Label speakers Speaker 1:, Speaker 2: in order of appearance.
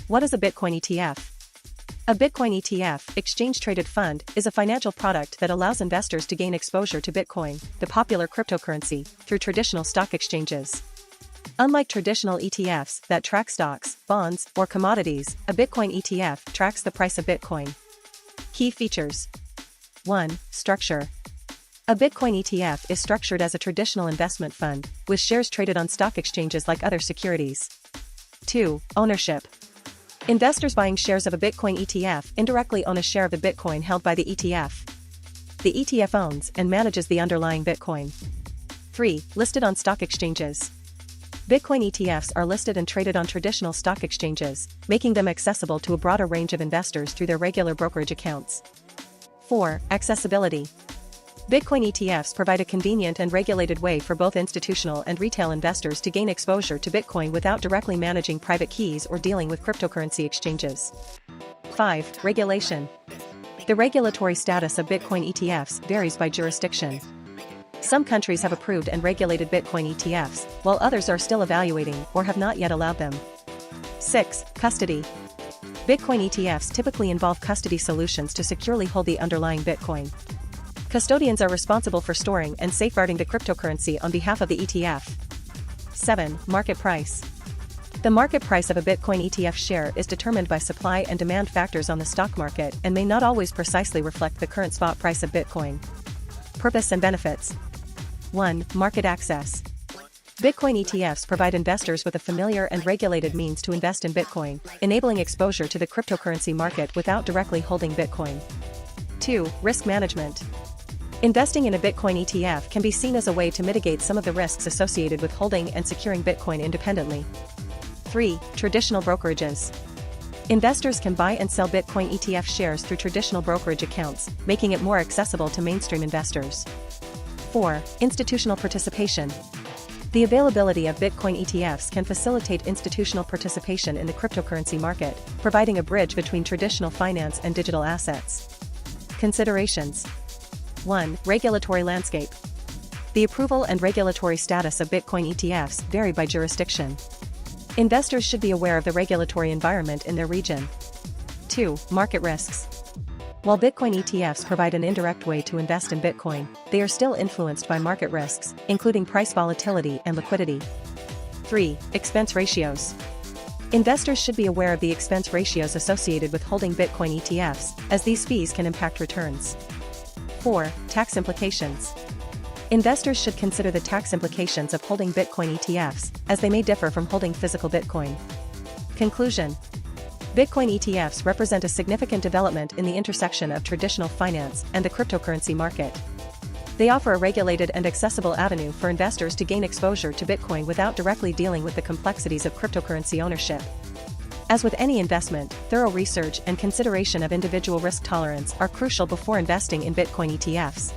Speaker 1: What is a Bitcoin ETF? A Bitcoin ETF, exchange-traded fund, is a financial product that allows investors to gain exposure to Bitcoin, the popular cryptocurrency, through traditional stock exchanges. Unlike traditional ETFs that track stocks, bonds, or commodities, a Bitcoin ETF tracks the price of Bitcoin. Key features. 1. Structure. A Bitcoin ETF is structured as a traditional investment fund, with shares traded on stock exchanges like other securities. 2. Ownership. Investors buying shares of a Bitcoin ETF indirectly own a share of the Bitcoin held by the ETF. The ETF owns and manages the underlying Bitcoin. 3. Listed on stock exchanges. Bitcoin ETFs are listed and traded on traditional stock exchanges, making them accessible to a broader range of investors through their regular brokerage accounts. 4. Accessibility. Bitcoin ETFs provide a convenient and regulated way for both institutional and retail investors to gain exposure to Bitcoin without directly managing private keys or dealing with cryptocurrency exchanges. 5. Regulation. The regulatory status of Bitcoin ETFs varies by jurisdiction. Some countries have approved and regulated Bitcoin ETFs, while others are still evaluating or have not yet allowed them. 6. Custody. Bitcoin ETFs typically involve custody solutions to securely hold the underlying Bitcoin. Custodians are responsible for storing and safeguarding the cryptocurrency on behalf of the ETF. 7. Market price. The market price of a Bitcoin ETF share is determined by supply and demand factors on the stock market and may not always precisely reflect the current spot price of Bitcoin. Purpose and benefits. 1. Market access. Bitcoin ETFs provide investors with a familiar and regulated means to invest in Bitcoin, enabling exposure to the cryptocurrency market without directly holding Bitcoin. 2. Risk management. Investing in a Bitcoin ETF can be seen as a way to mitigate some of the risks associated with holding and securing Bitcoin independently. 3. Traditional brokerages. Investors can buy and sell Bitcoin ETF shares through traditional brokerage accounts, making it more accessible to mainstream investors. 4. Institutional participation. The availability of Bitcoin ETFs can facilitate institutional participation in the cryptocurrency market, providing a bridge between traditional finance and digital assets. Considerations. 1. Regulatory landscape. The approval and regulatory status of Bitcoin ETFs vary by jurisdiction. Investors should be aware of the regulatory environment in their region. 2. Market risks. While Bitcoin ETFs provide an indirect way to invest in Bitcoin, they are still influenced by market risks, including price volatility and liquidity. 3. Expense ratios. Investors should be aware of the expense ratios associated with holding Bitcoin ETFs, as these fees can impact returns. 4. Tax implications. Investors should consider the tax implications of holding Bitcoin ETFs, as they may differ from holding physical Bitcoin. Conclusion. Bitcoin ETFs represent a significant development in the intersection of traditional finance and the cryptocurrency market. They offer a regulated and accessible avenue for investors to gain exposure to Bitcoin without directly dealing with the complexities of cryptocurrency ownership. As with any investment, thorough research and consideration of individual risk tolerance are crucial before investing in Bitcoin ETFs.